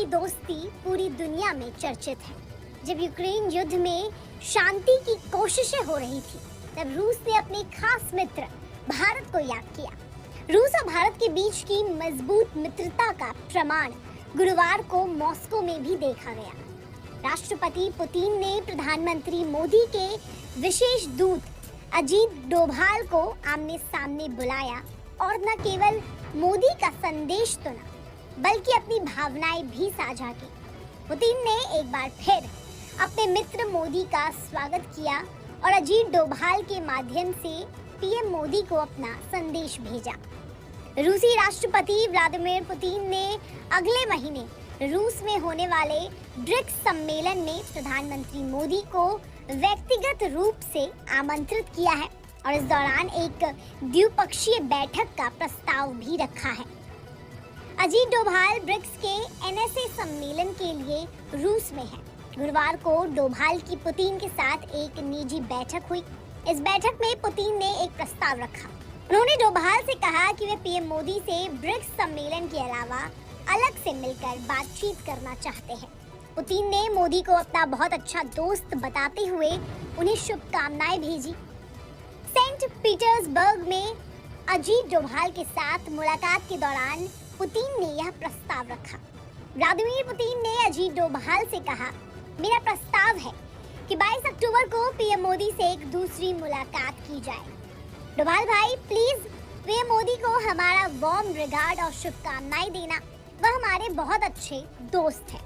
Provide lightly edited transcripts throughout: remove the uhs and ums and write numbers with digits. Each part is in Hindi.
दोस्ती पूरी दुनिया में चर्चित है। जब यूक्रेन युद्ध में शांति की कोशिशें हो रही थी, तब रूस ने अपने खास मित्र भारत को याद किया। रूस और भारत के बीच की मजबूत मित्रता का प्रमाण गुरुवार को मॉस्को में भी देखा गया। राष्ट्रपति पुतिन ने प्रधानमंत्री मोदी के विशेष दूत अजीत डोभाल को आमने सामने बुलाया और न केवल मोदी का संदेश सुना, बल्कि अपनी भावनाएं भी साझा की। पुतिन ने एक बार फिर अपने मित्र मोदी का स्वागत किया और अजीत डोभाल के माध्यम से पीएम मोदी को अपना संदेश भेजा। रूसी राष्ट्रपति व्लादिमीर पुतिन ने अगले महीने रूस में होने वाले ब्रिक्स सम्मेलन में प्रधानमंत्री मोदी को व्यक्तिगत रूप से आमंत्रित किया है और इस दौरान एक द्विपक्षीय बैठक का प्रस्ताव भी रखा है। अजीत डोभाल ब्रिक्स के एनएसए सम्मेलन के लिए रूस में है। गुरुवार को डोभाल की पुतिन के साथ एक निजी बैठक हुई। इस बैठक में पुतिन ने एक प्रस्ताव रखा। उन्होंने डोभाल से कहा कि वे पीएम मोदी से ब्रिक्स सम्मेलन के अलावा अलग से मिलकर बातचीत करना चाहते हैं। पुतिन ने मोदी को अपना बहुत अच्छा दोस्त बताते हुए उन्हें शुभकामनाएं भेजी। सेंट पीटर्सबर्ग में अजीत डोभाल के साथ मुलाकात के दौरान पुतिन ने यह प्रस्ताव रखा। व्लादिमीर पुतिन ने अजीत डोभाल से कहा, मेरा प्रस्ताव है कि 22 अक्टूबर को पीएम मोदी से एक दूसरी मुलाकात की जाए। डोभाल भाई, प्लीज पीएम मोदी को हमारा वार्म रिगार्ड और शुभकामनाएं देना। वह हमारे बहुत अच्छे दोस्त हैं।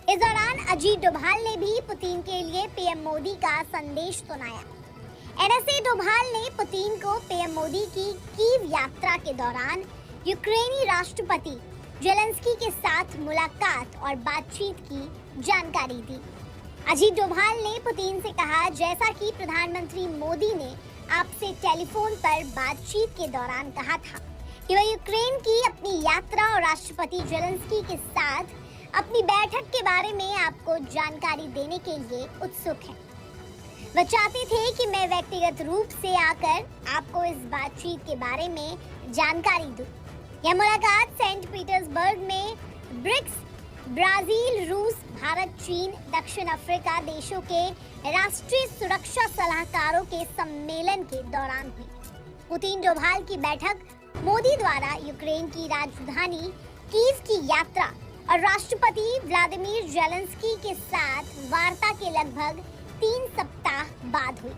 इस दौरान अजीत डोभाल ने भी पुतिन के लिए पीएम मोदी का संदेश सुनाया। एनएसए डोभाल ने पुतिन को पीएम मोदी की कीव यात्रा के दौरान यूक्रेनी राष्ट्रपति जेलेंस्की के साथ मुलाकात और बातचीत की जानकारी दी। अजीत डोभाल ने पुतिन से कहा, जैसा कि प्रधानमंत्री मोदी ने आपसे टेलीफोन पर बातचीत के दौरान कहा था कि वह यूक्रेन की अपनी यात्रा और राष्ट्रपति जेलेंस्की के साथ अपनी बैठक के बारे में आपको जानकारी देने के लिए उत्सुक हैं। वह चाहते थे कि मैं व्यक्तिगत रूप से आकर आपको इस बातचीत के बारे में जानकारी दूं। यह मुलाकात सेंट पीटर्सबर्ग में ब्रिक्स, ब्राजील, रूस, भारत, चीन, दक्षिण अफ्रीका देशों के राष्ट्रीय सुरक्षा सलाहकारों के सम्मेलन के दौरान हुई। पुतिन डोभाल की बैठक मोदी द्वारा यूक्रेन की राजधानी कीव की यात्रा और राष्ट्रपति व्लादिमीर जेलेंस्की के साथ वार्ता के लगभग 3 सप्ताह बाद हुई।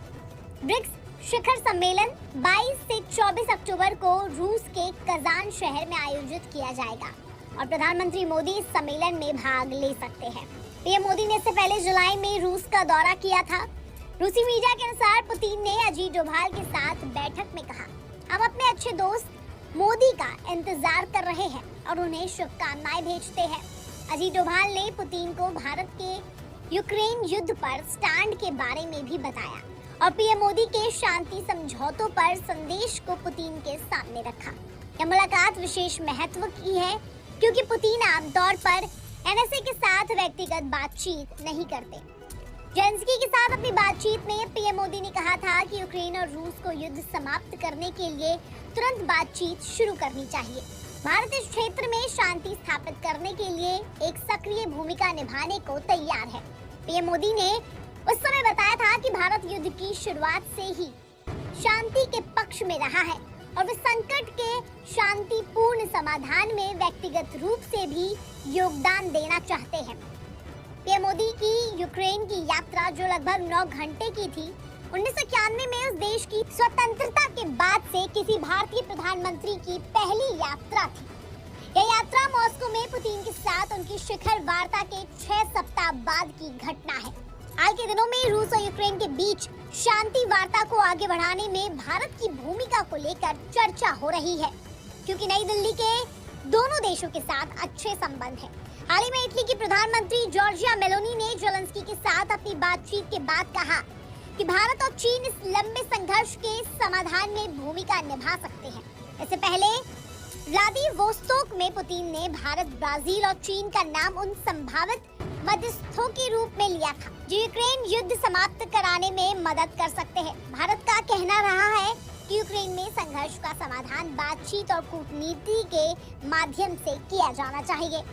ब्रिक्स शिखर सम्मेलन 22 से 24 अक्टूबर को रूस के कजान शहर में आयोजित किया जाएगा और प्रधानमंत्री मोदी इस सम्मेलन में भाग ले सकते हैं। पीएम मोदी ने इससे पहले जुलाई में रूस का दौरा किया था। रूसी मीडिया के अनुसार पुतिन ने अजीत डोभाल के साथ बैठक में कहा, हम अपने अच्छे दोस्त मोदी का इंतजार कर रहे हैं और उन्हें शुभकामनाएं भेजते हैं। अजीत डोभाल ने पुतिन को भारत के यूक्रेन युद्ध पर स्टैंड के बारे में भी बताया और पीएम मोदी के शांति समझौतों पर संदेश को पुतिन के सामने रखा। यह मुलाकात विशेष महत्व की है क्योंकि पुतिन आमतौर पर एनएसए के साथ व्यक्तिगत बातचीत नहीं करते। जेलेंस्की के साथ अपनी बातचीत में पीएम मोदी ने कहा था कि यूक्रेन और रूस को युद्ध समाप्त करने के लिए तुरंत बातचीत शुरू करनी चाहिए। भारत इस क्षेत्र में शांति स्थापित करने के लिए एक सक्रिय भूमिका निभाने को तैयार है। पीएम मोदी ने उस समय बताया था कि भारत युद्ध की शुरुआत से ही शांति के पक्ष में रहा है और वे संकट के शांतिपूर्ण समाधान में व्यक्तिगत रूप से भी योगदान देना चाहते हैं। पीएम मोदी की यूक्रेन की यात्रा, जो लगभग 9 घंटे की थी, 1991 में उस देश की स्वतंत्रता के बाद से किसी भारतीय प्रधानमंत्री की पहली यात्रा थी। यह यात्रा मॉस्को में पुतिन के साथ उनकी शिखर वार्ता के 6 सप्ताह बाद की घटना है। हाल के दिनों में रूस और यूक्रेन के बीच शांति वार्ता को आगे बढ़ाने में भारत की भूमिका को लेकर चर्चा हो रही है, क्योंकि नई दिल्ली के दोनों देशों के साथ अच्छे संबंध हैं। हाल ही में इटली की प्रधानमंत्री जॉर्जिया मेलोनी ने जेलेंस्की के साथ अपनी बातचीत के बाद कहा कि भारत और चीन इस लंबे संघर्ष के समाधान में भूमिका निभा सकते हैं। इससे पहले व्लादिवोस्तोक में पुतिन ने भारत, ब्राजील और चीन का नाम उन संभावित मध्यस्थों के रूप में लिया था जो यूक्रेन युद्ध समाप्त कराने में मदद कर सकते हैं। भारत का कहना रहा है कि यूक्रेन में संघर्ष का समाधान बातचीत और कूटनीति के माध्यम से किया जाना चाहिए।